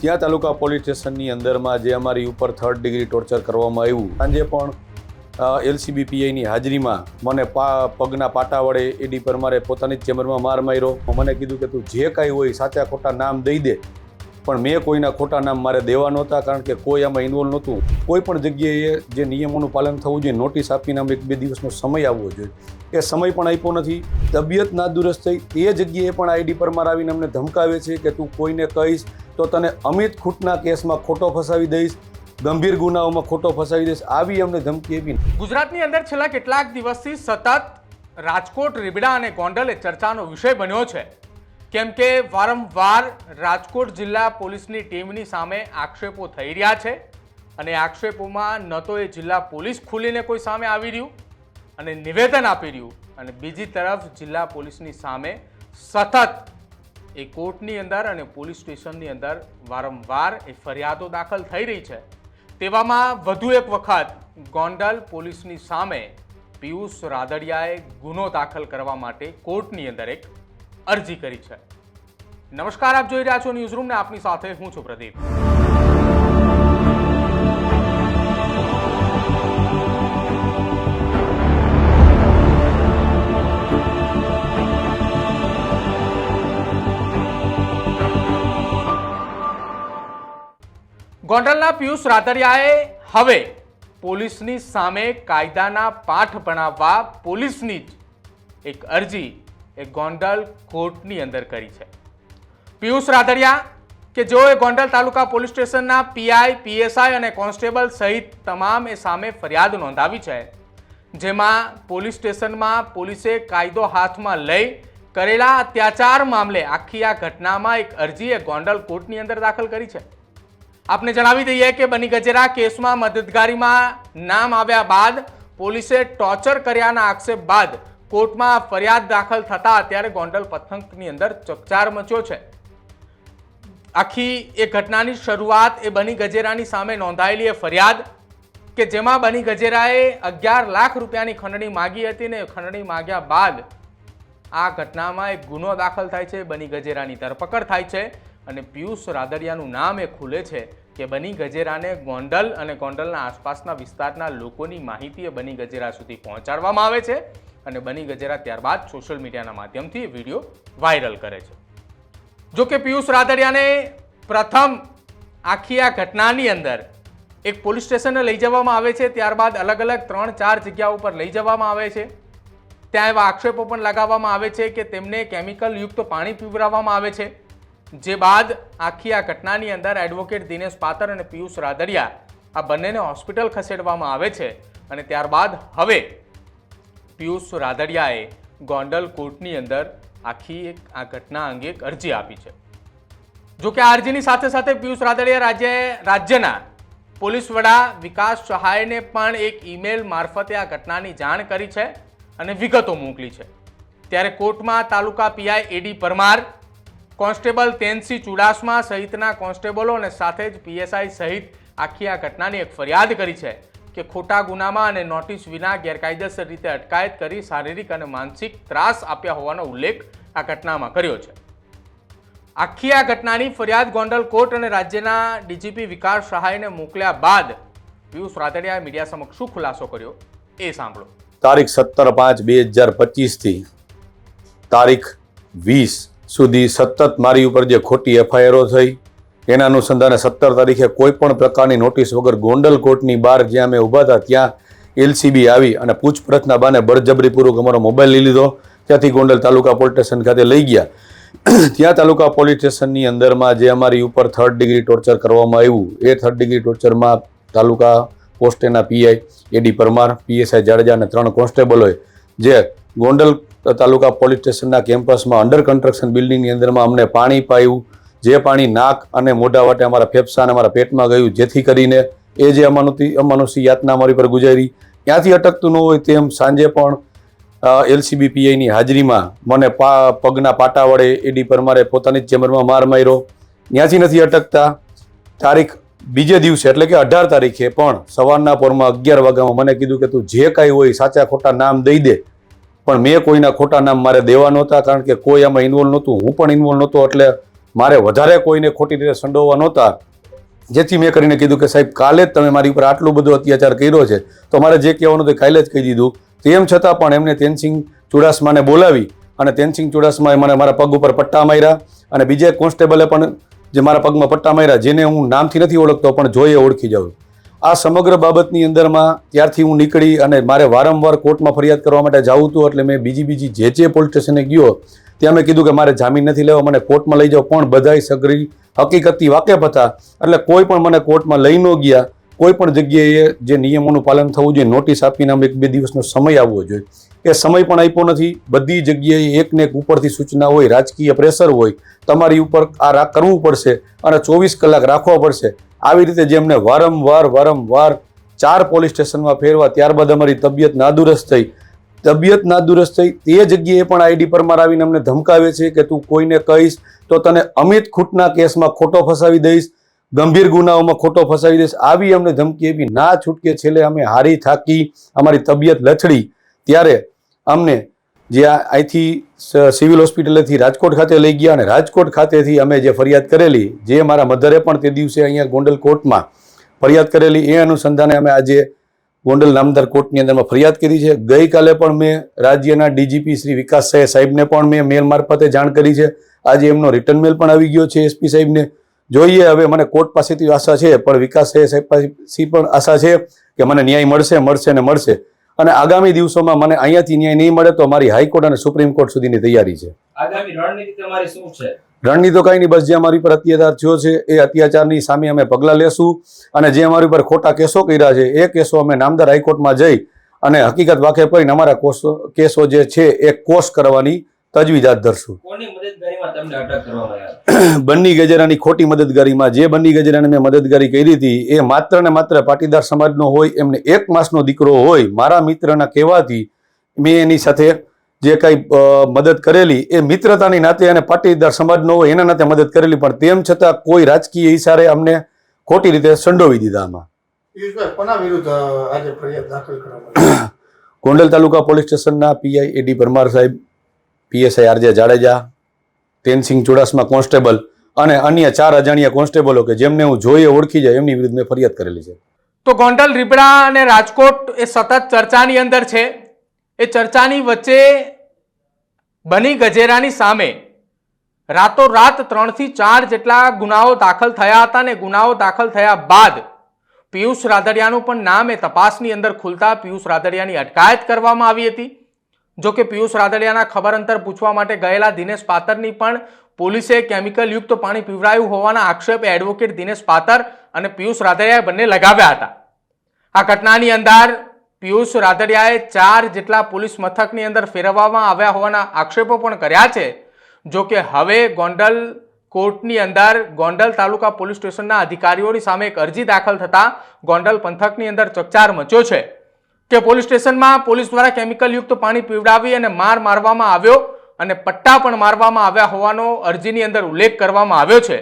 ત્યાં તાલુકા પોલીસ સ્ટેશનની અંદરમાં જે અમારી ઉપર 3rd ડિગ્રી ટોર્ચર કરવામાં આવ્યું, સાંજે પણ એલસીબી પીઆઈની હાજરીમાં મને પગના પાટા વડે એડી પરમારે પોતાની જ ચેમ્બરમાં માર માર્યો. મને કીધું કે તું જે કાંઈ હોય સાચા ખોટા નામ દઈ દે, પણ મેં કોઈના ખોટા નામ મારે દેવા નહોતા, કારણ કે કોઈ આમાં ઇન્વોલ્વ નહોતું. કોઈ પણ જગ્યાએ જે નિયમોનું પાલન થવું જોઈએ, નોટિસ આપીને આમ 1-2 દિવસનો સમય આવવો જોઈએ, એ સમય પણ આપ્યો નથી. તબિયત નાદુરસ્ત થઈ એ જગ્યાએ પણ આઈડી પરમાર આવીને અમને ધમકાવે છે કે તું કોઈને કહીશ તો તને અમિત ખૂટના કેસમાં ખોટો ફસાવી દઈશ, ગંભીર ગુનાઓમાં ખોટો ફસાવી દઈશ, આવી અમને ધમકી આપી. ગુજરાતની અંદર છેલ્લા કેટલાક દિવસથી સતત રાજકોટ, રીબડા અને ગોંડલ એ ચર્ચાનો વિષય બન્યો છે, કેમ કે વારંવાર રાજકોટ જિલ્લા પોલીસની ટીમની સામે આક્ષેપો થઈ રહ્યા છે અને આક્ષેપોમાં ન તો એ જિલ્લા પોલીસ ખુલીને કોઈ સામે આવી રહ્યું અને નિવેદન આપી રહ્યું, અને બીજી તરફ જિલ્લા પોલીસની સામે સતત એ કોર્ટની અંદર અને પોલીસ સ્ટેશનની અંદર વારંવાર એ ફરિયાદો દાખલ થઈ રહી છે. તેવામાં વધુ એક વખત ગોંડલ પોલીસની સામે પિયુષ રાદડિયાએ ગુનો દાખલ કરવા માટે કોર્ટની અંદર એક અરજી કરી છે. નમસ્કાર, આપ જોઈ રહ્યા છો ન્યૂઝરૂમ ને આપની સાથે હું છું પ્રદીપ. ગોંડલના પિયુષ રાદડિયાએ હવે પોલીસની સામે કાયદાના પાઠ ભણાવવા પોલીસની જ એક અરજી એ ગોંડલ કોર્ટની અંદર કરી છે. પિયુષ રાદડિયા કે જેઓએ ગોંડલ તાલુકા પોલીસ સ્ટેશનના પીઆઈ, પીએસઆઈ અને કોન્સ્ટેબલ સહિત તમામ એ સામે ફરિયાદ નોંધાવી છે, જેમાં પોલીસ સ્ટેશનમાં પોલીસે કાયદો હાથમાં લઈ કરેલા અત્યાચાર મામલે આખી આ ઘટનામાં એક અરજી એ ગોંડલ કોર્ટની અંદર દાખલ કરી છે. આપને જણાવી દઈએ કે બની ગજેરા કેસમાં મદદગારીમાં નામ આવ્યા બાદ પોલીસે ટોર્ચર કર્યાના આક્ષેપ બાદ કોર્ટમાં ફરિયાદ દાખલ થતા અત્યારે ગોંડલ પંથકની અંદર ચકચાર મચ્યો છે. આખી એ ઘટનાની શરૂઆત એ બની ગજેરાની સામે નોંધાયેલી એ ફરિયાદ કે જેમાં બની ગજેરાએ 11 લાખ રૂપિયાની ખંડણી માંગી હતી ને ખંડણી માંગ્યા બાદ આ ઘટનામાં એક ગુનો દાખલ થાય છે, બની ગજેરાની ધરપકડ થાય છે અને પિયુષ રાદડિયાનું નામ એ ખુલે છે કે બની ગજેરાને ગોંડલ અને ગોંડલના આસપાસના વિસ્તારના લોકોની માહિતી એ બની ગજેરા સુધી પહોંચાડવામાં આવે છે અને બની ગજેરા ત્યારબાદ સોશિયલ મીડિયાના માધ્યમથી વિડીયો વાયરલ કરે છે. જો કે પિયુષ રાદડિયાને પ્રથમ આખી આ ઘટનાની અંદર એક પોલીસ સ્ટેશને લઈ જવામાં આવે છે, ત્યારબાદ અલગ અલગ 3-4 જગ્યાઓ પર લઈ જવામાં આવે છે. ત્યાં એવા આક્ષેપો પણ લગાવવામાં આવે છે કે તેમને કેમિકલ યુક્ત પાણી પીવડાવવામાં આવે છે, જે બાદ આખી આ ઘટનાની અંદર એડવોકેટ દિનેશ પાતર અને પિયુષ રાદડિયા આ બંનેને હોસ્પિટલ ખસેડવામાં આવે છે અને ત્યારબાદ હવે પિયુષ રાદડિયાએ ગોંડલ કોર્ટની અંદર આખી આ ઘટના અંગે એક અરજી આપી છે. જો કે આ અરજીની સાથે સાથે પિયુષ રાદડિયા રાજ્યના પોલીસ વડા વિકાસ સહાયને પણ એક ઈમેલ મારફતે આ ઘટનાની જાણ કરી છે અને વિગતો મોકલી છે. ત્યારે કોર્ટમાં તાલુકા PI AD Parmar, constable તેનસી Chudasama સહિતના કોન્સ્ટેબલો અને સાથે જ પીએસઆઈ સહિત આખી આ ઘટનાની એક ફરિયાદ કરી છે કે ખોટા ગુનામાં અને નોટિસ વિના ગેરકાયદેસર રીતે અટકાયત કરી શારીરિક અને માનસિક ત્રાસ આપ્યા હોવાનો ઉલ્લેખ આ ઘટનામાં કર્યો છે. આખી આ ઘટનાની ફરિયાદ ગોંડલ કોર્ટ અને રાજ્યના ડીજીપી વિકાસ સહાયને મોકલ્યા બાદ પિયુષ રાદડિયાએ મીડિયા સમક્ષ શું ખુલાસો કર્યો એ સાંભળો. તારીખ 17/5/2025 થી તારીખ 20 સુધી સતત મારી ઉપર જે ખોટી એફઆઈઆરો થઈ એના અનુસંધાને 17 તારીખે કોઈ પણ પ્રકારની નોટિસ વગર ગોંડલ કોર્ટની બહાર જ્યાં અમે ઊભા હતા ત્યાં એલસીબી આવી અને પૂછપરછના બાને બળજબરીપૂર્વક અમારો મોબાઈલ લઈ લીધો. ત્યાંથી ગોંડલ તાલુકા પોલીસ સ્ટેશન ખાતે લઈ ગયા. ત્યાં તાલુકા પોલીસ સ્ટેશનની અંદરમાં જે અમારી ઉપર 3rd ડિગ્રી ટોર્ચર કરવામાં આવ્યું, એ 3rd ડિગ્રી ટોર્ચરમાં તાલુકા પોસ્ટેના PI AD Parmar, PSI Jadeja અને 3 કોન્સ્ટેબલોએ જે ગોંડલ તાલુકા પોલીસ સ્ટેશનના કેમ્પસમાં અંડર કન્સ્ટ્રક્શન બિલ્ડિંગની અંદરમાં અમને પાણી પાયું, જે પાણી નાક અને મોઢા વાટે અમારા ફેફસા અને અમારા પેટમાં ગયું, જેથી કરીને એ જે અમાનુષી યાતના અમારી પર ગુજારી. ત્યાંથી અટકતું ન હોય તેમ સાંજે પણ એલસીબી પીઆઈની હાજરીમાં મને પગના પાટા વડે એડી પરમારે પોતાની જ ચેમ્બરમાં માર માર્યો. ત્યાંથી નથી અટકતા તારીખ બીજે દિવસે એટલે કે 18 તારીખે પણ સવારના પોરમાં 11 વાગ્યામાં મને કીધું કે તું જે કાંઈ હોય સાચા ખોટા નામ દઈ દે, પણ મેં કોઈના ખોટા નામ મારે દેવા નહોતા, કારણ કે કોઈ આમાં ઇન્વોલ્વ નહોતું, હું પણ ઇન્વોલ્વ નહોતો. એટલે મારે વધારે કોઈને ખોટી રીતે સંડોવવા નહોતા, જેથી મેં કરીને કીધું કે સાહેબ કાલે જ તમે મારી ઉપર આટલું બધું અત્યાચાર કર્યો છે તો મારે જે કહેવાનું તે કાલે જ કહી દીધું. તેમ છતાં પણ એમને તેનસિંહ ચુડાસમાને બોલાવી અને તેનસિંહ ચુડાસમાએ મને મારા પગ ઉપર પટ્ટા માર્યા અને બીજા એક કોન્સ્ટેબલે પણ જે મારા પગમાં પટ્ટા માર્યા, જેને હું નામથી નથી ઓળખતો પણ જોઈએ ઓળખી જાઉં. આ સમગ્ર બાબતની અંદરમાં ત્યારથી હું નીકળી અને મારે વારંવાર કોર્ટમાં ફરિયાદ કરવા માટે જાવું હતું. એટલે મેં બીજી જે પોલીસ સ્ટેશને ગયો ત્યાં મેં કીધું કે મારે જામીન નથી લેવા, મને કોર્ટમાં લઈ જાઓ, પણ બધાય સગરી હકીકતથી વાકેફ હતા એટલે કોઈ પણ મને કોર્ટમાં લઈ ન ગયા. કોઈ પણ જગ્યાએ જે નિયમોનું પાલન થવું જોઈએ, નોટિસ આપીને અમે 1-2 દિવસનો સમય આવવો જોઈએ, એ સમય પણ આપ્યો નથી. બધી જગ્યાએ એકને એક ઉપરથી સૂચના હોય, રાજકીય પ્રેશર હોય, તમારી ઉપર આ કરવું પડશે અને 24 કલાક રાખવા પડશે. આવી રીતે જે અમને વારંવાર 4 પોલીસ સ્ટેશનમાં ફેરવા, ત્યારબાદ અમારી તબિયત નાદુરસ્ત થઈ. તે જગ્યાએ પણ આઈડી પરમાર આવીને અમને ધમકાવે છે કે તું કોઈને કહીશ તો તને અમિત ખૂટના કેસમાં ખોટો ફસાવી દઈશ, ગંભીર ગુનાઓમાં ખોટો ફસાવી દઈશ. આવી અમને ધમકી આપી ના છૂટકે છેલ્લે અમે હારી થાકી, અમારી તબિયત લથડી, ત્યારે અમને જે અહીંથી સિવિલ હોસ્પિટલેથી રાજકોટ ખાતે લઈ ગયા અને રાજકોટ ખાતેથી અમે જે ફરિયાદ કરેલી, જે મારા મધરે પણ તે દિવસે અહીંયા ગોંડલ કોર્ટમાં ફરિયાદ કરેલી, એ અનુસંધાને અમે આજે ગોંડલ નામદાર કોર્ટની અંદરમાં ફરિયાદ કરી છે. ગઈકાલે પણ મેં રાજ્યના ડીજીપી શ્રી વિકાસ સાહેબને પણ મેં મેલ મારફતે જાણ કરી છે. આજે એમનો રિટર્ન મેલ પણ આવી ગયો છે એસપી સાહેબને. જોઈએ હવે, મને કોર્ટ પાસેથી આશા છે પણ વિકાસ સાહેબ પાસેથી પણ આશા છે કે મને ન્યાય મળશે. અને આગામી દિવસોમાં મને અહીંયાથી ન્યાય નહીં મળે તો મારી હાઈકોર્ટ અને સુપ્રીમ કોર્ટ સુધીની તૈયારી છે. આગામી રણનીતિ તમારી શું છે? રણનીતિ તો કઈ નહીં, બસ જે અમારી પર અત્યાચાર થયો છે એ અત્યાચારની સામે અમે પગલાં લેશું અને જે અમારી પર ખોટા કેસો કર્યા છે એ કેસો અમે નામદાર હાઈકોર્ટમાં જઈ અને હકીકત વાકેફ કરીને અમારા કેસો જે છે એ કોષ કરવાની તજવીજ હાથ ધરશું. કોની મદદગારીમાં તમને અટક કરવામાં આવ્યા? બન્ની ગજેરાની ખોટી મદદગારીમાં. જે બન્ની ગજેરાને મેં મદદગારી કરી હતી એ માત્ર ને માત્ર પાટીદાર સમાજનો હોય, એમને 1 માસનો દીકરો હોય. મારા મિત્રના કહેવાથી મેં એની સાથે જે કંઈ મદદ કરેલી એ મિત્રતાની નાતે અને પાટીદાર સમાજનો હોય એના નાતે મદદ કરેલી, પણ તેમ છતાં કોઈ રાજકીય ઈશારે અમને ખોટી રીતે સંડોવી દીધા. આમાં કોના વિરુદ્ધ આજે ફરિયાદ દાખલ કરવામાં? ગોંડલ તાલુકા પોલીસ સ્ટેશનના પીઆઈ એડી પરમાર સાહેબ, PSI RJ Jadeja, Tensinh Chudasama constable અને અન્ય 4 અજાણ્યા કોન્સ્ટેબલો કે જેમને હું જોઈએ ઓળખી જાય એમની વિરુદ્ધ મેં ફરિયાદ કરેલી છે. તો ગોંડલ, રીબડા અને રાજકોટ એ સતત ચર્ચાની અંદર છે. એ ચર્ચાની વચ્ચે બની ગજેરાની સામે રાતોરાત 3 થી 4 જેટલા ગુનાઓ દાખલ થયા હતા અને ગુનાઓ દાખલ થયા બાદ પિયુષ રાદડિયાનું પણ નામ એ તપાસની અંદર ખુલતા પિયુષ રાદડિયાની અટકાયત કરવામાં આવી હતી. જો કે પિયુષ રાદડિયાના ખબર અંતર પૂછવા માટે ગયેલા દિનેશ પાતરની પણ પોલીસે કેમિકલ યુક્ત પાણી પીવડાયું હોવાના આક્ષેપ એડવોકેટ દિનેશ પાતર અને પિયુષ રાદડિયાએ બંને લગાવ્યા હતા. આ ઘટનાની અંદર પિયુષ રાદડિયાએ 4 જેટલા પોલીસ મથકની અંદર ફેરવવામાં આવ્યા હોવાના આક્ષેપો પણ કર્યા છે. જો કે હવે ગોંડલ કોર્ટની અંદર ગોંડલ તાલુકા પોલીસ સ્ટેશનના અધિકારીઓની સામે એક અરજી દાખલ થતા ગોંડલ પંથકની અંદર ચકચાર મચ્યો છે કે પોલીસ સ્ટેશનમાં પોલીસ દ્વારા કેમિકલ યુક્ત પાણી પીવડાવી અને મારવામાં આવ્યો અને પટ્ટા પણ મારવામાં આવ્યા હોવાનો અરજીની અંદર ઉલ્લેખ કરવામાં આવ્યો છે.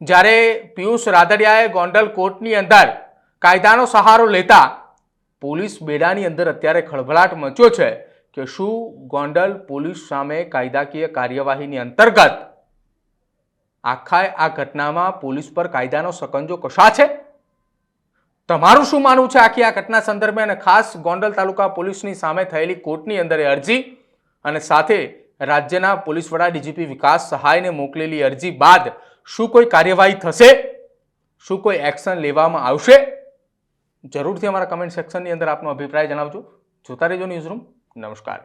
જ્યારે પિયુષ રાદડિયાએ ગોંડલ કોર્ટની અંદર કાયદાનો સહારો લેતા પોલીસ બેડાની અંદર અત્યારે ખળભળાટ મચ્યો છે કે શું ગોંડલ પોલીસ સામે કાયદાકીય કાર્યવાહીની અંતર્ગત આ ઘટનામાં પોલીસ પર કાયદાનો શકંજો કસાશે? તમારું શું માનવું છે આખી આ ઘટના સંદર્ભે અને ખાસ ગોંડલ તાલુકા પોલીસની સામે થયેલી કોર્ટની અંદર અરજી અને સાથે રાજ્યના પોલીસ વડા ડીજીપી વિકાસ સહાયને મોકલેલી અરજી બાદ શું કોઈ કાર્યવાહી થશે? શું કોઈ એક્શન લેવામાં આવશે? જરૂરથી અમારા કમેન્ટ સેક્શનની અંદર આપનો અભિપ્રાય જણાવજો. જોતા રહેજો ન્યૂઝરૂમ. નમસ્કાર.